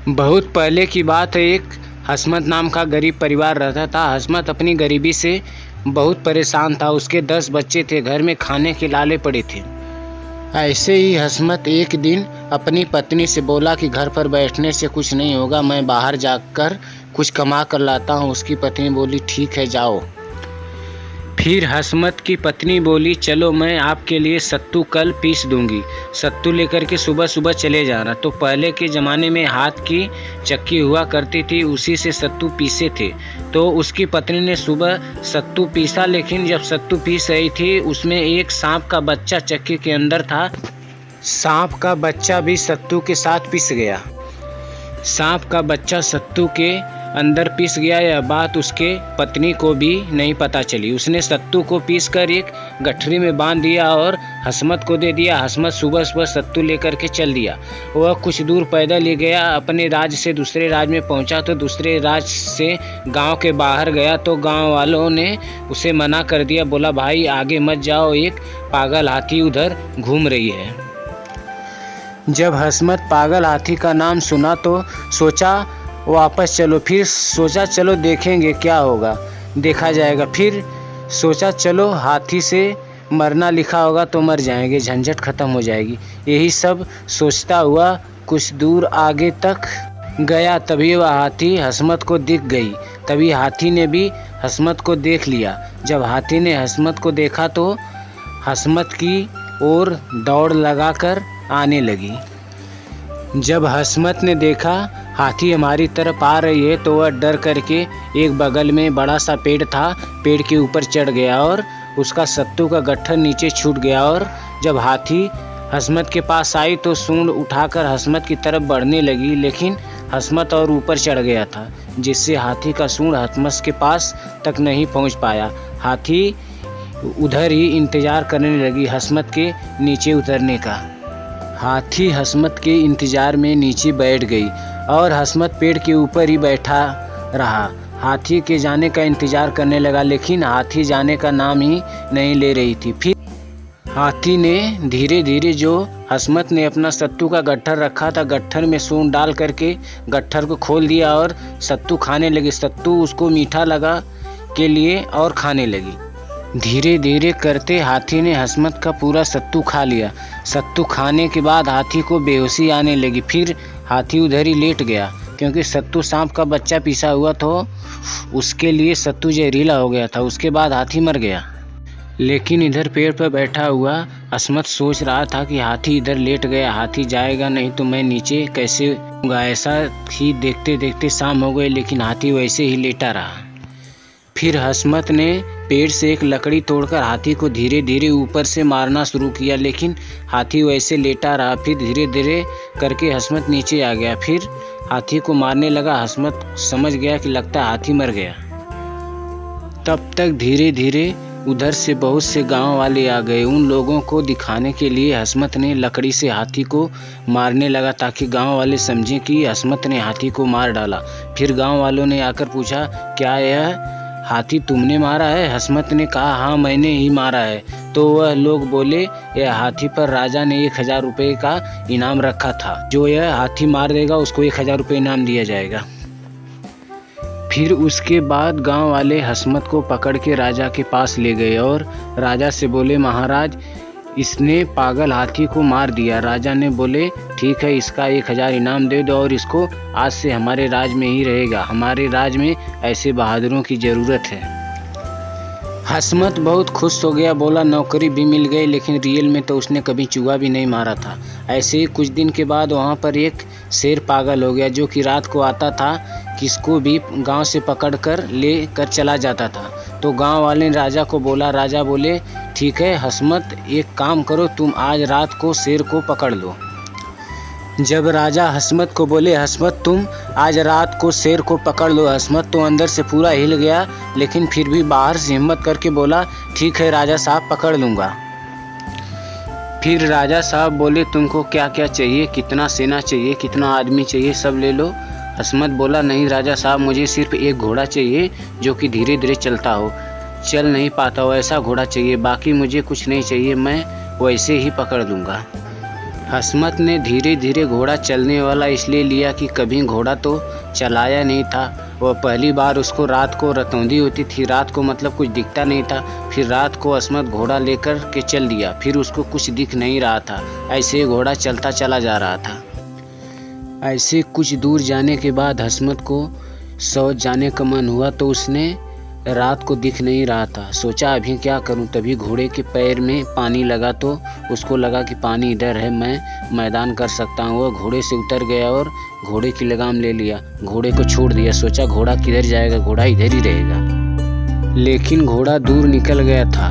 बहुत पहले की बात है। एक हसमत नाम का गरीब परिवार रहता था। हसमत अपनी गरीबी से बहुत परेशान था। उसके 10 बच्चे थे, घर में खाने के लाले पड़े थे। ऐसे ही हसमत एक दिन अपनी पत्नी से बोला कि घर पर बैठने से कुछ नहीं होगा, मैं बाहर जाकर कुछ कमा कर लाता हूँ। उसकी पत्नी बोली ठीक है जाओ। फिर हसमत की पत्नी बोली चलो मैं आपके लिए सत्तू कल पीस दूंगी, सत्तू लेकर के सुबह सुबह चले जाना। तो पहले के ज़माने में हाथ की चक्की हुआ करती थी, उसी से सत्तू पीसे थे। तो उसकी पत्नी ने सुबह सत्तू पीसा, लेकिन जब सत्तू पीस रही थी उसमें एक सांप का बच्चा चक्की के अंदर था। सांप का बच्चा भी सत्तू के साथ पिस गया। सांप का बच्चा सत्तू के अंदर पिस गया। यह बात उसके पत्नी को भी नहीं पता चली। उसने सत्तू को पीसकर एक गठरी में बांध दिया और हसमत को दे दिया। हसमत सुबह सुबह सत्तू लेकर के चल दिया। वह कुछ दूर पैदल ही गया। अपने राज्य से दूसरे राज्य में पहुंचा तो दूसरे राज्य से गांव के बाहर गया तो गांव वालों ने उसे मना कर दिया। बोला भाई आगे मत जाओ, एक पागल हाथी उधर घूम रही है। जब हसमत पागल हाथी का नाम सुना तो सोचा वापस चलो। फिर सोचा चलो देखेंगे क्या होगा, देखा जाएगा। फिर सोचा चलो हाथी से मरना लिखा होगा तो मर जाएंगे, झंझट खत्म हो जाएगी। यही सब सोचता हुआ कुछ दूर आगे तक गया। तभी वह हाथी हसमत को दिख गई। तभी हाथी ने भी हसमत को देख लिया। जब हाथी ने हसमत को देखा तो हसमत की ओर दौड़ लगाकर आने लगी। जब हसमत ने देखा हाथी हमारी तरफ आ रही है तो वह डर करके एक बगल में बड़ा सा पेड़ था, पेड़ के ऊपर चढ़ गया और उसका सत्तू का गट्ठर नीचे छूट गया। और जब हाथी हसमत के पास आई तो सूंड उठाकर हसमत की तरफ बढ़ने लगी, लेकिन हसमत और ऊपर चढ़ गया था, जिससे हाथी का सूंड हसमत के पास तक नहीं पहुंच पाया। हाथी उधर ही इंतजार करने लगी हसमत के नीचे उतरने का। हाथी हसमत के इंतजार में नीचे बैठ गई और हसमत पेड़ के ऊपर ही बैठा रहा। हाथी के जाने का इंतजार करने लगा, लेकिन हाथी जाने का नाम ही नहीं ले रही थी। फिर हाथी ने धीरे धीरे जो हसमत ने अपना सत्तू का गट्ठर रखा था, गट्ठर में सूंड डाल करके गट्ठर को खोल दिया और सत्तू खाने लगी। सत्तू उसको मीठा लगा के लिए और खाने लगी। धीरे धीरे करते हाथी ने हसमत का पूरा सत्तू खा लिया। सत्तू खाने के बाद हाथी को बेहोशी आने लगी। फिर हाथी उधर ही लेट गया, क्योंकि सत्तू सांप का बच्चा पीसा हुआ तो उसके लिए सत्तू जहरीला हो गया था। उसके बाद हाथी मर गया। लेकिन इधर पेड़ पर बैठा हुआ हसमत सोच रहा था कि हाथी इधर लेट गया, हाथी जाएगा नहीं तो मैं नीचे कैसे होगा। ऐसा ही देखते देखते शाम हो गई, लेकिन हाथी वैसे ही लेटा रहा। फिर हसमत ने पेड़ से एक लकड़ी तोड़कर हाथी को धीरे धीरे ऊपर से मारना शुरू किया, लेकिन हाथी वैसे लेटा रहा। फिर धीरे धीरे करके हसमत नीचे आ गया। फिर हाथी को मारने लगा। हसमत समझ गया कि लगता है हाथी मर गया। तब तक धीरे धीरे उधर से बहुत से गांव वाले आ गए। उन लोगों को दिखाने के लिए हसमत ने लकड़ी से हाथी को मारने लगा, ताकि गांव वाले समझें कि हसमत ने हाथी को मार डाला। फिर गांव वालों ने आकर पूछा क्या यह हाथी तुमने मारा है? हसमत ने कहा हाँ मैंने ही मारा है। तो वह लोग बोले यह हाथी पर राजा ने 1000 रुपये का इनाम रखा था, जो यह हाथी मार देगा उसको 1000 रुपये इनाम दिया जाएगा। फिर उसके बाद गांव वाले हसमत को पकड़ के राजा के पास ले गए और राजा से बोले महाराज इसने पागल हाथी को मार दिया। राजा ने बोले ठीक है, इसका 1000 इनाम दे दो और इसको आज से हमारे राज में ही रहेगा। हमारे राज में ऐसे बहादुरों की ज़रूरत है। हसमत बहुत खुश हो गया, बोला नौकरी भी मिल गई, लेकिन रियल में तो उसने कभी चूहा भी नहीं मारा था। ऐसे ही कुछ दिन के बाद वहाँ पर एक शेर पागल हो गया, जो कि रात को आता था, किसको भी गांव से पकड़ कर ले कर चला जाता था। तो गांव वाले ने राजा को बोला। राजा बोले ठीक है हसमत, एक काम करो, तुम आज रात को शेर को पकड़ लो। जब राजा हसमत को बोले हसमत तुम आज रात को शेर को पकड़ लो, हसमत तो अंदर से पूरा हिल गया, लेकिन फिर भी बाहर से हिम्मत करके बोला ठीक है राजा साहब पकड़ लूँगा। फिर राजा साहब बोले तुमको क्या क्या चाहिए, कितना सेना चाहिए, कितना आदमी चाहिए, सब ले लो। हसमत बोला नहीं राजा साहब, मुझे सिर्फ एक घोड़ा चाहिए जो कि धीरे धीरे चलता हो, चल नहीं पाता हो, ऐसा घोड़ा चाहिए, बाकी मुझे कुछ नहीं चाहिए, मैं वैसे ही पकड़ लूँगा। हसमत ने धीरे धीरे घोड़ा चलने वाला इसलिए लिया कि कभी घोड़ा तो चलाया नहीं था। वह पहली बार उसको रात को रतौंधी होती थी, रात को मतलब कुछ दिखता नहीं था। फिर रात को हसमत घोड़ा लेकर के चल दिया, फिर उसको कुछ दिख नहीं रहा था, ऐसे घोड़ा चलता चला जा रहा था। ऐसे कुछ दूर जाने के बाद हसमत को शौच जाने का मन हुआ, तो उसने रात को दिख नहीं रहा था, सोचा अभी क्या करूं। तभी घोड़े के पैर में पानी लगा, तो उसको लगा कि पानी इधर है, मैं मैदान कर सकता हूं। वह घोड़े से उतर गया और घोड़े की लगाम ले लिया, घोड़े को छोड़ दिया। सोचा घोड़ा किधर जाएगा, घोड़ा इधर ही रहेगा। लेकिन घोड़ा दूर निकल गया था,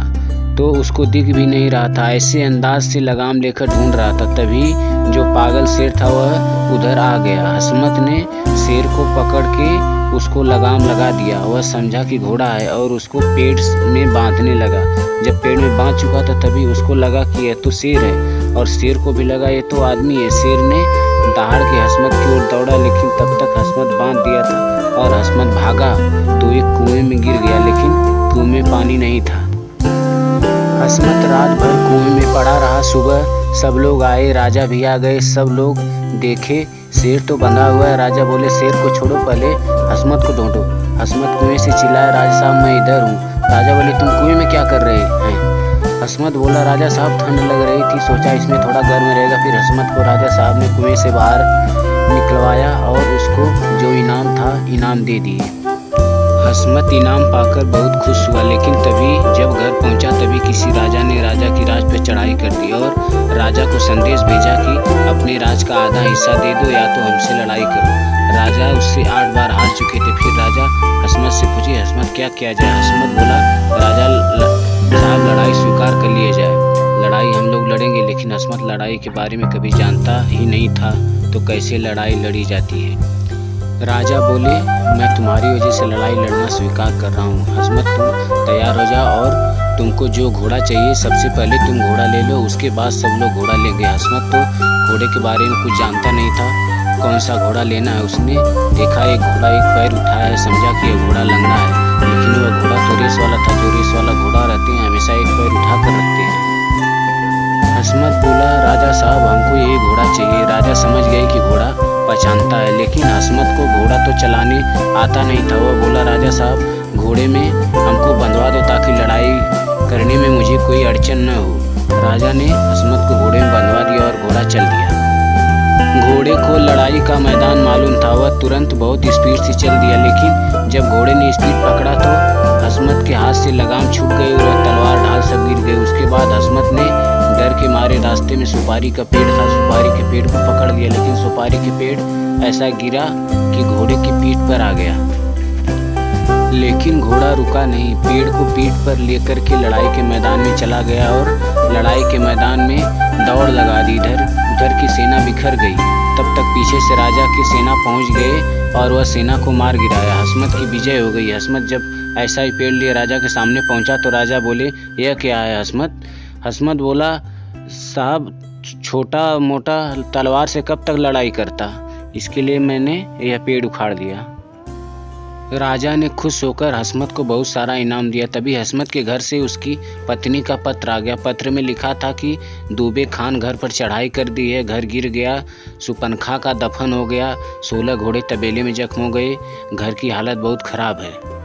तो उसको दिख भी नहीं रहा था। ऐसे अंदाज से लगाम लेकर ढूंढ रहा था, तभी जो पागल शेर था वह उधर आ गया। हसमत ने शेर को पकड़ के उसको लगाम लगा दिया। वह समझा कि घोड़ा है और उसको पेड़ में बांधने लगा। जब पेड़ में बांध चुका था, तभी उसको लगा कि यह तो शेर है, और शेर को भी लगा ये तो आदमी है। शेर ने दहाड़ के हसमत की ओर दौड़ा, लेकिन तब तक हसमत बांध दिया था और हसमत भागा तो एक कुएं में गिर गया, लेकिन कुएं में पानी नहीं था। हसमत रात भर कुएं में पड़ा रहा। सुबह सब लोग आए, राजा भी आ गए। सब लोग देखे शेर तो बंधा हुआ है। राजा बोले शेर को छोड़ो, पहले हसमत को ढूंढो। हसमत कुएं से चिल्लाया, राजा साहब मैं इधर हूँ। राजा बोले तुम कुएं में क्या कर रहे हैं? हसमत बोला राजा साहब ठंड लग रही थी, सोचा इसमें थोड़ा गर्म रहेगा। फिर हसमत को राजा साहब ने कुएं से बाहर निकलवाया और उसको जो इनाम था इनाम दे दिए। हसमत इनाम पाकर बहुत खुश हुआ, लेकिन तभी जब घर पहुंचा, तभी किसी राजा ने राजा की राज पर चढ़ाई कर दी और राजा को संदेश भेजा कि अपने राज का आधा हिस्सा दे दो या तो हमसे लड़ाई करो। राजा उससे 8 बार हार चुके थे। फिर राजा हसमत से पूछे हसमत क्या किया जाए? हसमत बोला राजा साहब लड़ाई स्वीकार कर लिए जाए, लड़ाई हम लोग लड़ेंगे। लेकिन हसमत लड़ाई के बारे में कभी जानता ही नहीं था, तो कैसे लड़ाई लड़ी जाती है। राजा बोले मैं तुम्हारी वजह से लड़ाई लड़ना स्वीकार कर रहा हूँ। हसमत तुम तैयार हो जाओ और तुमको जो घोड़ा चाहिए सबसे पहले तुम घोड़ा ले लो, उसके बाद सब लोग घोड़ा लेंगे। हसमत तो घोड़े के बारे में कुछ जानता नहीं था, कौन सा घोड़ा लेना है। उसने देखा एक घोड़ा एक पैर उठाया है, समझा कि यह घोड़ा लंगड़ा है, लेकिन वह घोड़ा तो रेस वाला था। जो रेस वाला घोड़ा रहते हैं हमेशा एक पैर उठा कर रखते हैं। हसमत बोला राजा साहब हमको यही घोड़ा चाहिए। राजा समझ गए कि घोड़ा पहचानता है, लेकिन हसमत को घोड़ा तो चलाने आता नहीं था। वह बोला राजा साहब घोड़े में हमको बंधवा दो ताकि लड़ाई करने में मुझे कोई अड़चन न हो। राजा ने हसमत को घोड़े में बंधवा दिया और घोड़ा चल दिया। घोड़े को लड़ाई का मैदान मालूम था, वह तुरंत बहुत स्पीड से चल दिया। लेकिन जब घोड़े ने स्पीड पकड़ा तो हसमत के हाथ से लगाम छूट गई और वह तलवार ढाल सब गिर गई। उसके बाद हसमत ने डर के मारे रास्ते में सुपारी का पेड़ था, सुपारी के पेड़ को पकड़ लिया, लेकिन सुपारी के पेड़ ऐसा गिरा कि घोड़े की पीठ पर आ गया। लेकिन घोड़ा रुका नहीं, पेड़ को पीठ पर लेकर के लड़ाई के मैदान में चला गया और लड़ाई के मैदान में दौड़ लगा दी। इधर उधर की सेना बिखर गई। तब तक पीछे से राजा की सेना पहुंच गए और वह सेना को मार गिराया। हसमत की विजय हो गई। हसमत जब ऐसा ही पेड़ लिए राजा के सामने पहुंचा तो राजा बोले यह क्या है हसमत? हसमत बोला साहब छोटा मोटा तलवार से कब तक लड़ाई करता, इसके लिए मैंने यह पेड़ उखाड़ दिया। राजा ने खुश होकर हसमत को बहुत सारा इनाम दिया। तभी हसमत के घर से उसकी पत्नी का पत्र आ गया। पत्र में लिखा था कि दूबे खान घर पर चढ़ाई कर दी है, घर गिर गया, सुपनखा का दफन हो गया, 16 घोड़े तबेले में जख्म हो गए, घर की हालत बहुत खराब है।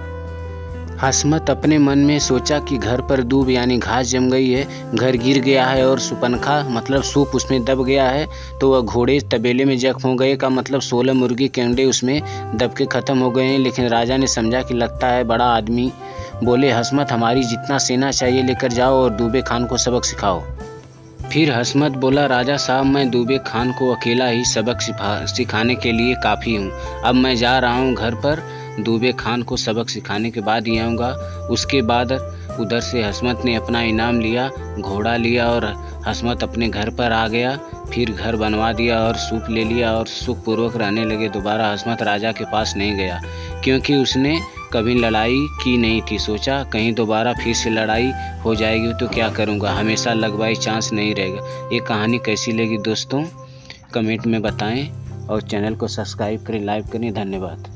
हसमत अपने मन में सोचा कि घर पर दूब यानी घास जम गई है, घर गिर गया है और सुपनखा मतलब सूप उसमें दब गया है, तो वह घोड़े तबेले में जख्म हो गए का मतलब 16 मुर्गी के अंडे उसमें दब के ख़त्म हो गए हैं। लेकिन राजा ने समझा कि लगता है बड़ा आदमी। बोले हसमत हमारी जितना सेना चाहिए लेकर जाओ और दूबे खान को सबक सिखाओ। फिर हसमत बोला राजा साहब मैं दूबे खान को अकेला ही सबक सिखाने के लिए काफ़ी हूँ। अब मैं जा रहा हूँ घर पर, दूबे खान को सबक सिखाने के बाद ही आऊँगा। उसके बाद उधर से हसमत ने अपना इनाम लिया, घोड़ा लिया और हसमत अपने घर पर आ गया। फिर घर बनवा दिया और सूप ले लिया और सुखपूर्वक रहने लगे। दोबारा हसमत राजा के पास नहीं गया क्योंकि उसने कभी लड़ाई की नहीं थी। सोचा कहीं दोबारा फिर से लड़ाई हो जाएगी तो क्या करूँगा, हमेशा लगवाई चांस नहीं रहेगा। ये कहानी कैसी लगी दोस्तों कमेंट में बताएं और चैनल को सब्सक्राइब करें, लाइक करें। धन्यवाद।